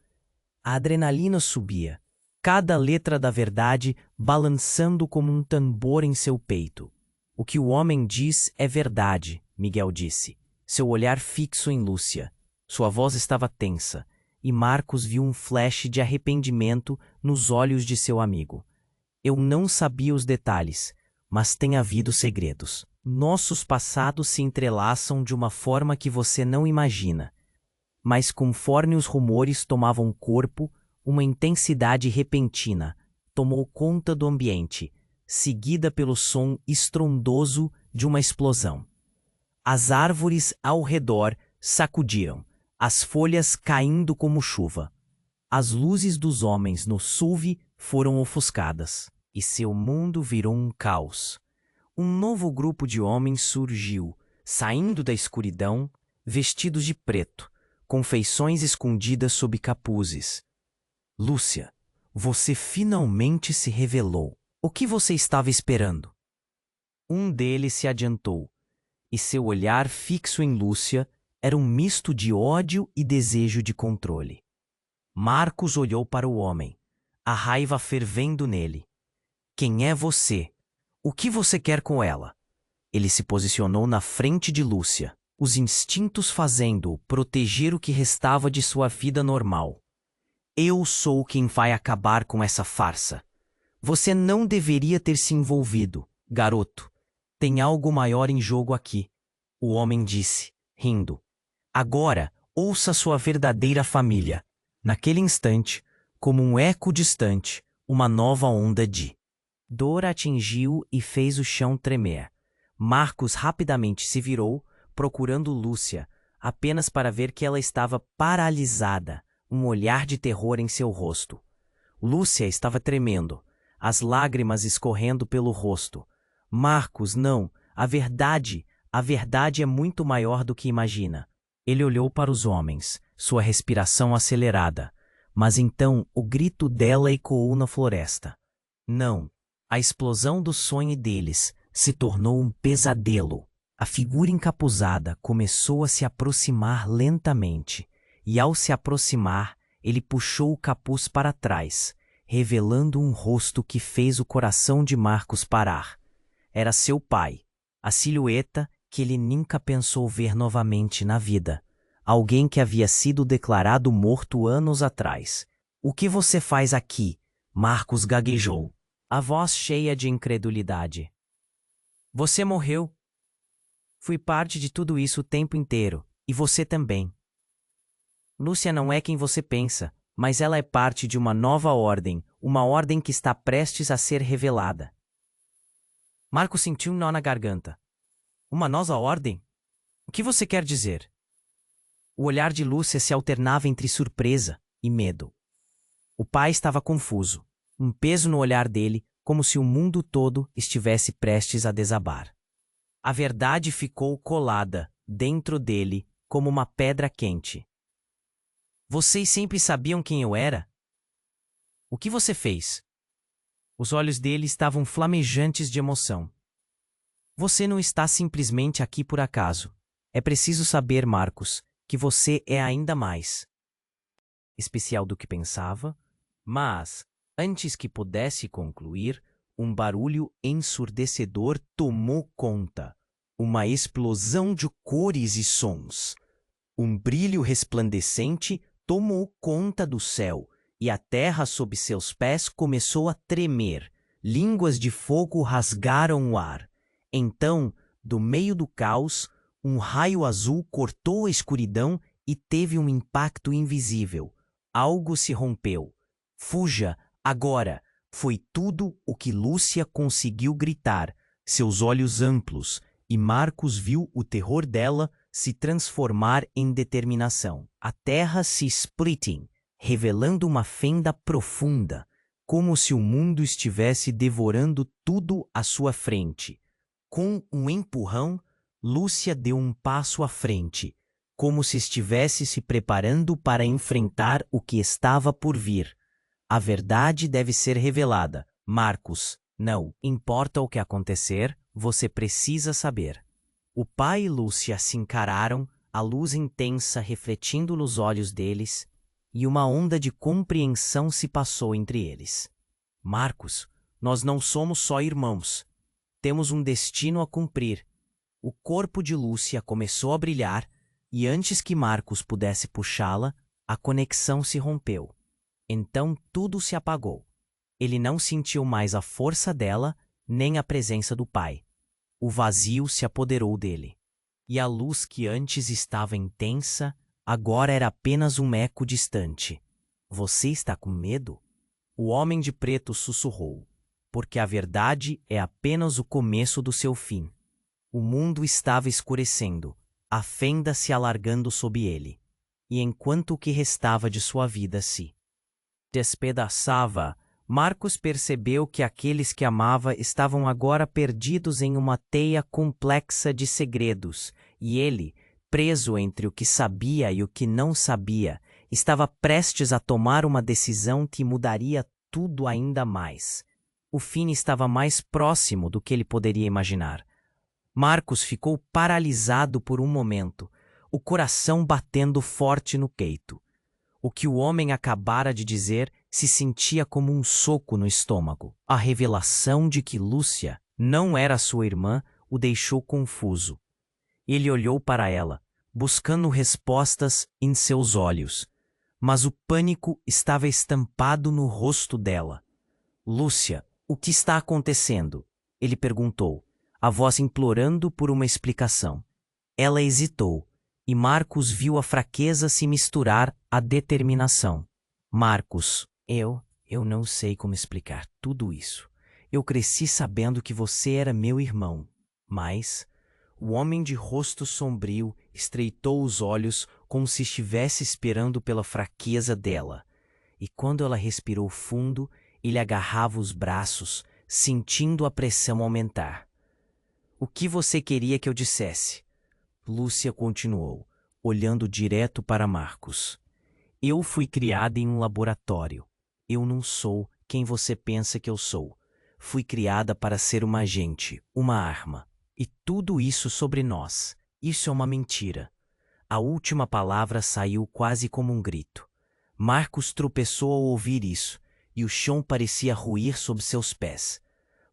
A adrenalina subia, cada letra da verdade balançando como um tambor em seu peito. O que o homem diz é verdade, Miguel disse, seu olhar fixo em Lúcia. Sua voz estava tensa, e Marcos viu um flash de arrependimento nos olhos de seu amigo. Eu não sabia os detalhes, mas tem havido segredos. Nossos passados se entrelaçam de uma forma que você não imagina. Mas conforme os rumores tomavam corpo, uma intensidade repentina tomou conta do ambiente, seguida pelo som estrondoso de uma explosão. As árvores ao redor sacudiram, as folhas caindo como chuva. As luzes dos homens no SUV foram ofuscadas, e seu mundo virou um caos. Um novo grupo de homens surgiu, saindo da escuridão, vestidos de preto, com feições escondidas sob capuzes. Lúcia, você finalmente se revelou. O que você estava esperando? Um deles se adiantou, e seu olhar fixo em Lúcia era um misto de ódio e desejo de controle. Marcos olhou para o homem, a raiva fervendo nele. Quem é você? O que você quer com ela? Ele se posicionou na frente de Lúcia, os instintos fazendo-o proteger o que restava de sua vida normal. Eu sou quem vai acabar com essa farsa. Você não deveria ter se envolvido, garoto. Tem algo maior em jogo aqui, o homem disse, rindo. Agora, ouça sua verdadeira família. Naquele instante, como um eco distante, uma nova onda de dor atingiu e fez o chão tremer. Marcos rapidamente se virou, procurando Lúcia, apenas para ver que ela estava paralisada, um olhar de terror em seu rosto. Lúcia estava tremendo, as lágrimas escorrendo pelo rosto. Marcos, não, a verdade é muito maior do que imagina. Ele olhou para os homens, sua respiração acelerada, mas então o grito dela ecoou na floresta. Não, a explosão do sonho deles se tornou um pesadelo. A figura encapuzada começou a se aproximar lentamente, e ao se aproximar, ele puxou o capuz para trás, revelando um rosto que fez o coração de Marcos parar. Era seu pai, a silhueta que ele nunca pensou ver novamente na vida. Alguém que havia sido declarado morto anos atrás. O que você faz aqui? Marcos gaguejou, a voz cheia de incredulidade. Você morreu. Fui parte de tudo isso o tempo inteiro, e você também. Lúcia não é quem você pensa, mas ela é parte de uma ordem que está prestes a ser revelada. Marcos sentiu um nó na garganta. Uma nova ordem? O que você quer dizer? O olhar de Lúcia se alternava entre surpresa e medo. O pai estava confuso, um peso no olhar dele, como se o mundo todo estivesse prestes a desabar. A verdade ficou colada dentro dele como uma pedra quente. Vocês sempre sabiam quem eu era? O que você fez? Os olhos dele estavam flamejantes de emoção. Você não está simplesmente aqui por acaso. É preciso saber, Marcos, que você é ainda mais especial do que pensava, mas Antes que pudesse concluir, um barulho ensurdecedor tomou conta. Uma explosão de cores e sons. Um brilho resplandecente tomou conta do céu, e a terra sob seus pés começou a tremer. Línguas de fogo rasgaram o ar. Então, do meio do caos, um raio azul cortou a escuridão e teve um impacto invisível. Algo se rompeu. Fuja, agora! Foi tudo o que Lúcia conseguiu gritar, seus olhos amplos, e Marcos viu o terror dela se transformar em determinação. A terra se splitting, revelando uma fenda profunda, como se o mundo estivesse devorando tudo à sua frente. Com um empurrão, Lúcia deu um passo à frente, como se estivesse se preparando para enfrentar o que estava por vir. A verdade deve ser revelada, Marcos. Não importa o que acontecer, você precisa saber. O pai e Lúcia se encararam, a luz intensa refletindo nos olhos deles, e uma onda de compreensão se passou entre eles. Marcos, nós não somos só irmãos. Temos um destino a cumprir. O corpo de Lúcia começou a brilhar, e antes que Marcos pudesse puxá-la, a conexão se rompeu. Então tudo se apagou. Ele não sentiu mais a força dela, nem a presença do pai. O vazio se apoderou dele. E a luz que antes estava intensa, agora era apenas um eco distante. Você está com medo? O homem de preto sussurrou, porque a verdade é apenas o começo do seu fim. O mundo estava escurecendo, a fenda se alargando sob ele, e enquanto o que restava de sua vida se despedaçava, Marcos percebeu que aqueles que amava estavam agora perdidos em uma teia complexa de segredos, e ele, preso entre o que sabia e o que não sabia, estava prestes a tomar uma decisão que mudaria tudo ainda mais. O fim estava mais próximo do que ele poderia imaginar. Marcos ficou paralisado por um momento, o coração batendo forte no peito. O que o homem acabara de dizer se sentia como um soco no estômago. A revelação de que Lúcia não era sua irmã o deixou confuso. Ele olhou para ela, buscando respostas em seus olhos, mas o pânico estava estampado no rosto dela. Lúcia, o que está acontecendo? Ele perguntou, a voz implorando por uma explicação. Ela hesitou, e Marcos viu a fraqueza se misturar à determinação. Marcos, eu não sei como explicar tudo isso. Eu cresci sabendo que você era meu irmão, mas... O homem de rosto sombrio estreitou os olhos como se estivesse esperando pela fraqueza dela. E quando ela respirou fundo, ele agarrava os braços, sentindo a pressão aumentar. O que você queria que eu dissesse? Lúcia continuou, olhando direto para Marcos. Eu fui criada em um laboratório. Eu não sou quem você pensa que eu sou. Fui criada para ser uma agente, uma arma. E tudo isso sobre nós. Isso é uma mentira. A última palavra saiu quase como um grito. Marcos tropeçou ao ouvir isso, e o chão parecia ruir sob seus pés.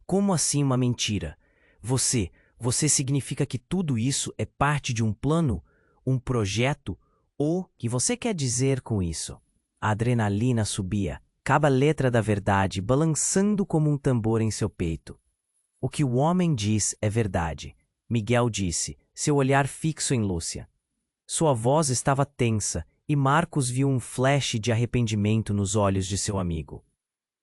Como assim uma mentira? Você significa que tudo isso é parte de um plano, um projeto? Ou que você quer dizer com isso? A adrenalina subia, cada letra da verdade balançando como um tambor em seu peito. O que o homem diz é verdade, Miguel disse, seu olhar fixo em Lúcia. Sua voz estava tensa e Marcos viu um flash de arrependimento nos olhos de seu amigo.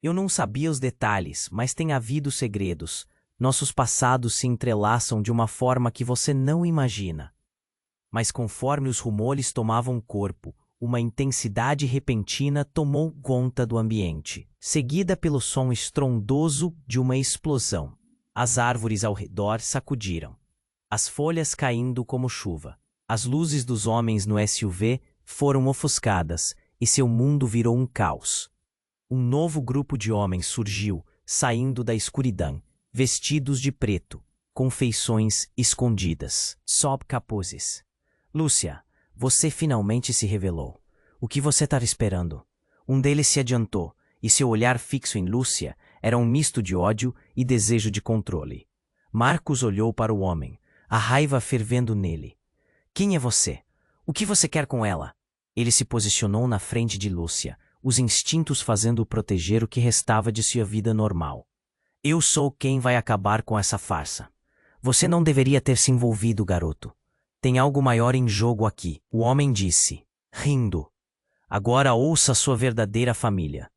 Eu não sabia os detalhes, mas tem havido segredos. Nossos passados se entrelaçam de uma forma que você não imagina. Mas conforme os rumores tomavam corpo, uma intensidade repentina tomou conta do ambiente, seguida pelo som estrondoso de uma explosão. As árvores ao redor sacudiram, as folhas caindo como chuva. As luzes dos homens no SUV foram ofuscadas e seu mundo virou um caos. Um novo grupo de homens surgiu, saindo da escuridão, vestidos de preto, com feições escondidas, sob capuzes. Lúcia, você finalmente se revelou. O que você estava esperando? Um deles se adiantou, e seu olhar fixo em Lúcia era um misto de ódio e desejo de controle. Marcos olhou para o homem, a raiva fervendo nele. Quem é você? O que você quer com ela? Ele se posicionou na frente de Lúcia, os instintos fazendo-o proteger o que restava de sua vida normal. Eu sou quem vai acabar com essa farsa. Você não deveria ter se envolvido, garoto. Tem algo maior em jogo aqui, o homem disse, rindo. Agora ouça sua verdadeira família.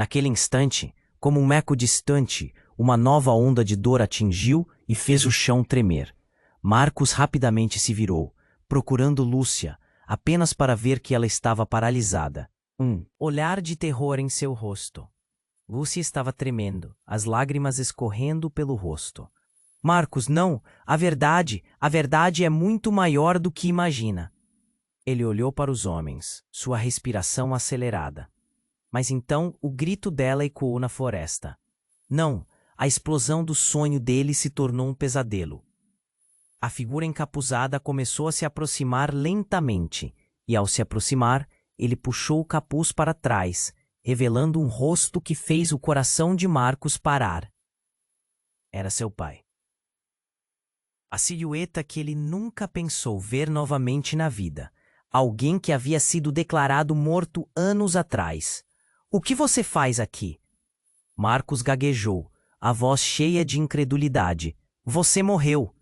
Naquele instante, como um eco distante, uma nova onda de dor atingiu e fez o chão tremer. Marcos rapidamente se virou, procurando Lúcia, apenas para ver que ela estava paralisada. Um olhar de terror em seu rosto. Lúcia estava tremendo, as lágrimas escorrendo pelo rosto. Marcos, não! A verdade é muito maior do que imagina. Ele olhou para os homens, sua respiração acelerada. Mas então o grito dela ecoou na floresta. Não! A explosão do sonho dele se tornou um pesadelo. A figura encapuzada começou a se aproximar lentamente, e ao se aproximar, ele puxou o capuz para trás, revelando um rosto que fez o coração de Marcos parar. Era seu pai. A silhueta que ele nunca pensou ver novamente na vida. Alguém que havia sido declarado morto anos atrás. O que você faz aqui? Marcos gaguejou, a voz cheia de incredulidade. Você morreu.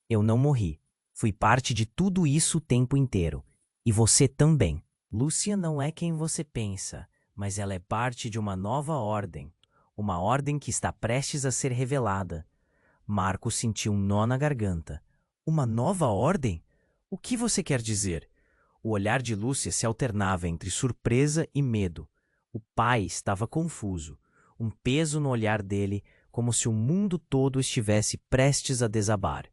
Eu não morri. Fui parte de tudo isso o tempo inteiro. E você também. Lúcia não é quem você pensa, mas ela é parte de uma nova ordem. Uma ordem que está prestes a ser revelada. Marcos sentiu um nó na garganta. Uma nova ordem? O que você quer dizer? O olhar de Lúcia se alternava entre surpresa e medo. O pai estava confuso. Um peso no olhar dele, como se o mundo todo estivesse prestes a desabar.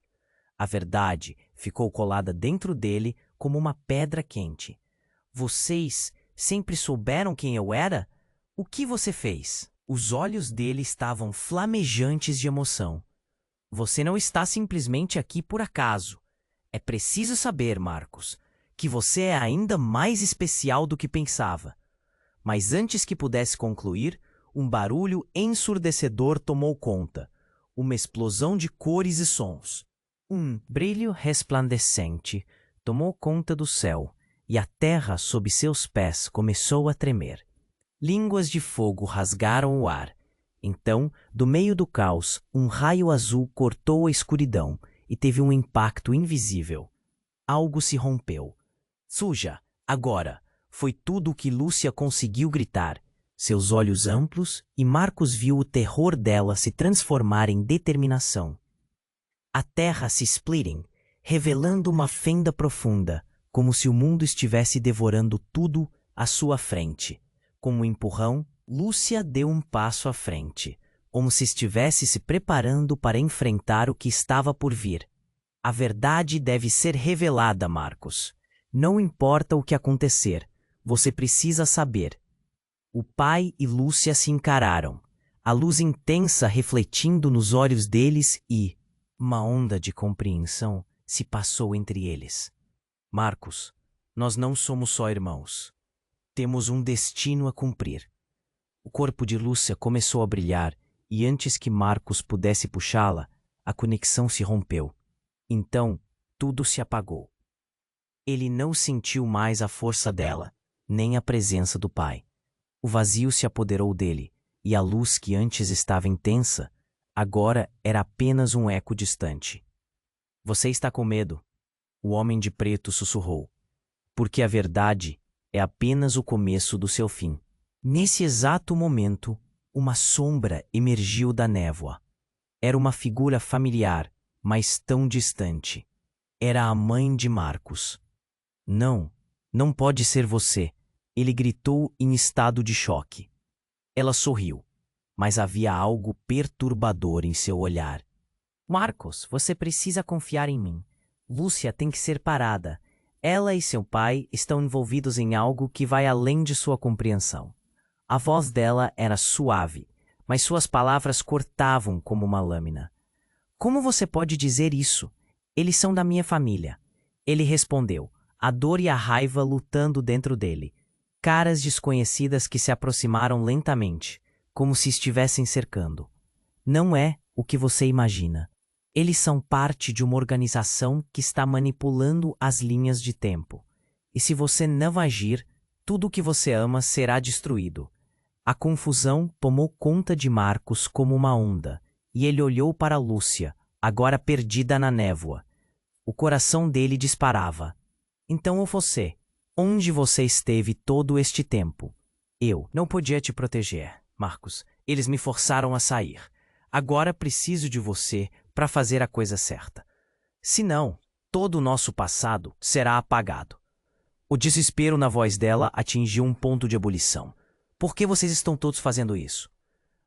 A verdade ficou colada dentro dele como uma pedra quente. Vocês sempre souberam quem eu era? O que você fez? Os olhos dele estavam flamejantes de emoção. Você não está simplesmente aqui por acaso. É preciso saber, Marcos, que você é ainda mais especial do que pensava. Mas antes que pudesse concluir, um barulho ensurdecedor tomou conta. Uma explosão de cores e sons. Um brilho resplandecente tomou conta do céu, e a terra sob seus pés começou a tremer. Línguas de fogo rasgaram o ar. Então, do meio do caos, um raio azul cortou a escuridão e teve um impacto invisível. Algo se rompeu. Suja, agora! Foi tudo o que Lúcia conseguiu gritar. Seus olhos amplos, e Marcos viu o terror dela se transformar em determinação. A terra se splitting, revelando uma fenda profunda, como se o mundo estivesse devorando tudo à sua frente. Com um empurrão, Lúcia deu um passo à frente, como se estivesse se preparando para enfrentar o que estava por vir. A verdade deve ser revelada, Marcos. Não importa o que acontecer, você precisa saber. O pai e Lúcia se encararam, a luz intensa refletindo nos olhos deles e uma onda de compreensão se passou entre eles. Marcos, nós não somos só irmãos. Temos um destino a cumprir. O corpo de Lúcia começou a brilhar e antes que Marcos pudesse puxá-la, a conexão se rompeu. Então, tudo se apagou. Ele não sentiu mais a força dela, nem a presença do pai. O vazio se apoderou dele, e a luz que antes estava intensa, agora era apenas um eco distante. Você está com medo? O homem de preto sussurrou. Porque a verdade é apenas o começo do seu fim. Nesse exato momento, uma sombra emergiu da névoa. Era uma figura familiar, mas tão distante. Era a mãe de Marcos. Não, não pode ser você, ele gritou em estado de choque. Ela sorriu, mas havia algo perturbador em seu olhar. Marcos, você precisa confiar em mim. Lúcia tem que ser parada. Ela e seu pai estão envolvidos em algo que vai além de sua compreensão. A voz dela era suave, mas suas palavras cortavam como uma lâmina. Como você pode dizer isso? Eles são da minha família. Ele respondeu, a dor e a raiva lutando dentro dele. Caras desconhecidas que se aproximaram lentamente, como se estivessem cercando. Não é o que você imagina. Eles são parte de uma organização que está manipulando as linhas de tempo. E se você não agir, tudo o que você ama será destruído. A confusão tomou conta de Marcos como uma onda, e ele olhou para Lúcia, agora perdida na névoa. O coração dele disparava. Então você, onde você esteve todo este tempo? Eu não podia te proteger, Marcos. Eles me forçaram a sair. Agora preciso de você para fazer a coisa certa. Senão, todo o nosso passado será apagado. O desespero na voz dela atingiu um ponto de ebulição. Por que vocês estão todos fazendo isso?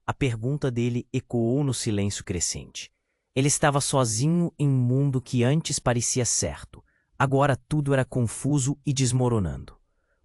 A pergunta dele ecoou no silêncio crescente. Ele estava sozinho em um mundo que antes parecia certo. Agora tudo era confuso e desmoronando.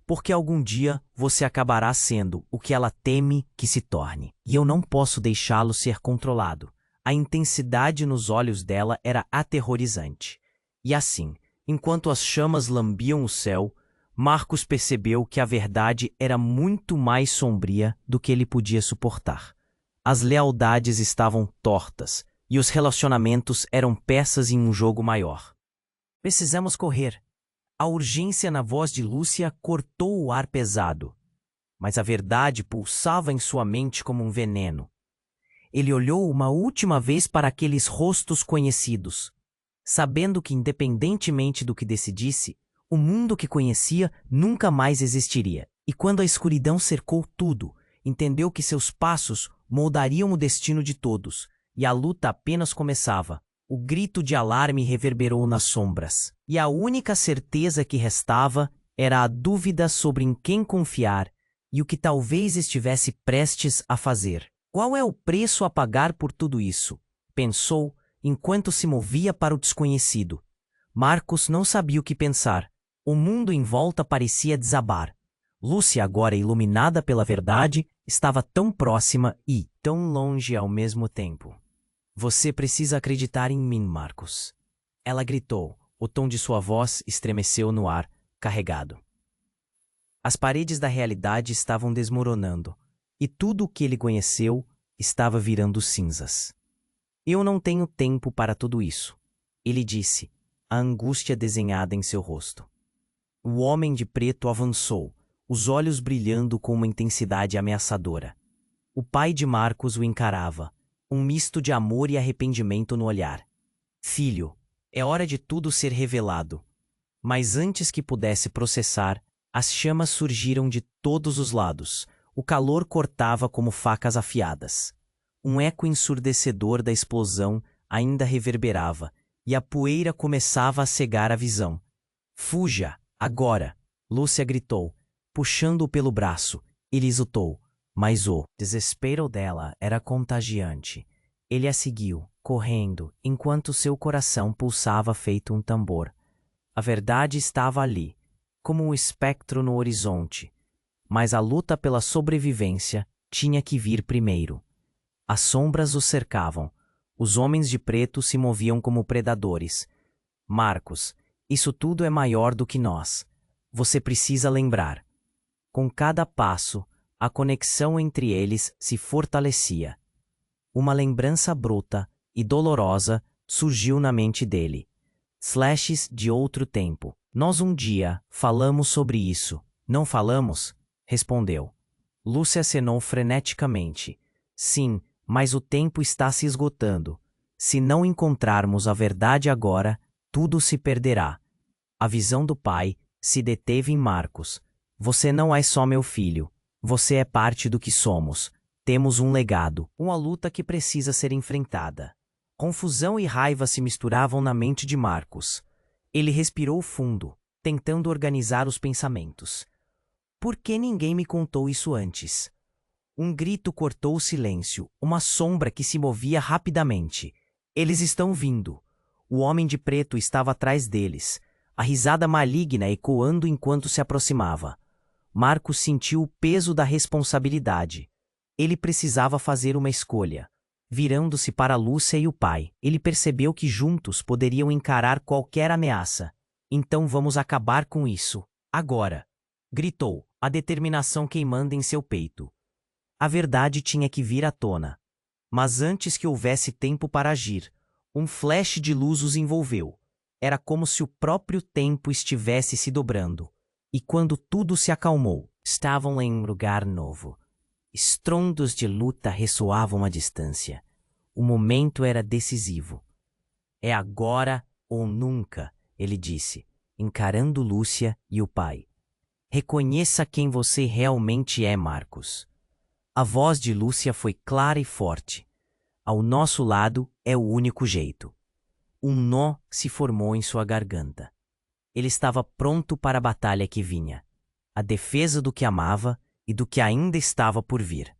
Porque algum dia você acabará sendo o que ela teme que se torne. E eu não posso deixá-lo ser controlado. A intensidade nos olhos dela era aterrorizante. E assim, enquanto as chamas lambiam o céu, Marcos percebeu que a verdade era muito mais sombria do que ele podia suportar. As lealdades estavam tortas e os relacionamentos eram peças em um jogo maior. Precisamos correr. A urgência na voz de Lúcia cortou o ar pesado, mas a verdade pulsava em sua mente como um veneno. Ele olhou uma última vez para aqueles rostos conhecidos, sabendo que, independentemente do que decidisse, o mundo que conhecia nunca mais existiria. E quando a escuridão cercou tudo, entendeu que seus passos moldariam o destino de todos, e a luta apenas começava. O grito de alarme reverberou nas sombras, e a única certeza que restava era a dúvida sobre em quem confiar e o que talvez estivesse prestes a fazer. Qual é o preço a pagar por tudo isso? Pensou, enquanto se movia para o desconhecido. Marcos não sabia o que pensar. O mundo em volta parecia desabar. Lúcia, agora iluminada pela verdade, estava tão próxima e tão longe ao mesmo tempo. Você precisa acreditar em mim, Marcos. Ela gritou. O tom de sua voz estremeceu no ar, carregado. As paredes da realidade estavam desmoronando, e tudo o que ele conheceu estava virando cinzas. Eu não tenho tempo para tudo isso, ele disse, a angústia desenhada em seu rosto. O homem de preto avançou, os olhos brilhando com uma intensidade ameaçadora. O pai de Marcos o encarava, um misto de amor e arrependimento no olhar. Filho, é hora de tudo ser revelado. Mas antes que pudesse processar, as chamas surgiram de todos os lados. O calor cortava como facas afiadas. Um eco ensurdecedor da explosão ainda reverberava, e a poeira começava a cegar a visão. Fuja, agora! Lúcia gritou, puxando-o pelo braço. Ele exultou. Mas o desespero dela era contagiante. Ele a seguiu, correndo, enquanto seu coração pulsava feito um tambor. A verdade estava ali, como um espectro no horizonte. Mas a luta pela sobrevivência tinha que vir primeiro. As sombras o cercavam. Os homens de preto se moviam como predadores. Marcos, isso tudo é maior do que nós. Você precisa lembrar. Com cada passo, a conexão entre eles se fortalecia. Uma lembrança bruta e dolorosa surgiu na mente dele. Flashes de outro tempo. Nós um dia falamos sobre isso, não falamos? Respondeu. Lúcia acenou freneticamente. Sim, mas o tempo está se esgotando. Se não encontrarmos a verdade agora, tudo se perderá. A visão do pai se deteve em Marcos. Você não é só meu filho. Você é parte do que somos. Temos um legado, uma luta que precisa ser enfrentada. Confusão e raiva se misturavam na mente de Marcos. Ele respirou fundo, tentando organizar os pensamentos. Por que ninguém me contou isso antes? Um grito cortou o silêncio, uma sombra que se movia rapidamente. Eles estão vindo. O homem de preto estava atrás deles, a risada maligna ecoando enquanto se aproximava. Marcos sentiu o peso da responsabilidade. Ele precisava fazer uma escolha. Virando-se para Lúcia e o pai, ele percebeu que juntos poderiam encarar qualquer ameaça. Então vamos acabar com isso, agora. gritou, a determinação queimando em seu peito. A verdade tinha que vir à tona. Mas antes que houvesse tempo para agir, um flash de luz os envolveu. Era como se o próprio tempo estivesse se dobrando. E quando tudo se acalmou, estavam em um lugar novo. Estrondos de luta ressoavam à distância. O momento era decisivo. É agora ou nunca, ele disse, encarando Lúcia e o pai. Reconheça quem você realmente é, Marcos. A voz de Lúcia foi clara e forte. Ao nosso lado é o único jeito. Um nó se formou em sua garganta. Ele estava pronto para a batalha que vinha. A defesa do que amava e do que ainda estava por vir.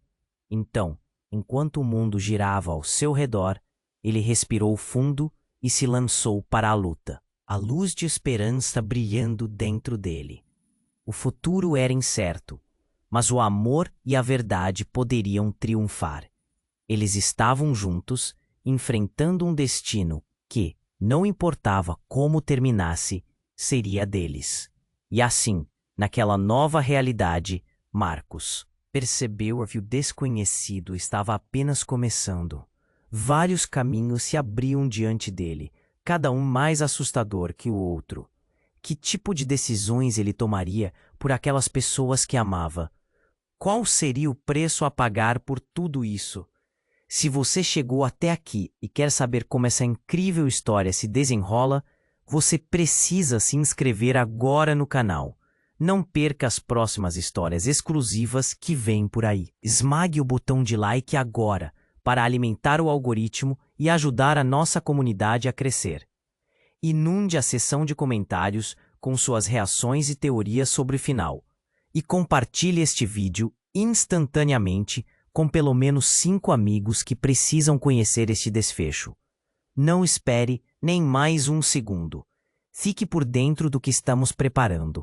Então, enquanto o mundo girava ao seu redor, ele respirou fundo e se lançou para a luta, a luz de esperança brilhando dentro dele. O futuro era incerto, mas o amor e a verdade poderiam triunfar. Eles estavam juntos, enfrentando um destino que, não importava como terminasse, seria deles. E assim, naquela nova realidade, Marcos percebeu que o desconhecido estava apenas começando. Vários caminhos se abriam diante dele, cada um mais assustador que o outro. Que tipo de decisões ele tomaria por aquelas pessoas que amava? Qual seria o preço a pagar por tudo isso? Se você chegou até aqui e quer saber como essa incrível história se desenrola, você precisa se inscrever agora no canal. Não perca as próximas histórias exclusivas que vêm por aí. Esmague o botão de like agora para alimentar o algoritmo e ajudar a nossa comunidade a crescer. Inunde a seção de comentários com suas reações e teorias sobre o final. E compartilhe este vídeo instantaneamente com pelo menos 5 amigos que precisam conhecer este desfecho. Não espere nem mais um segundo. Fique por dentro do que estamos preparando.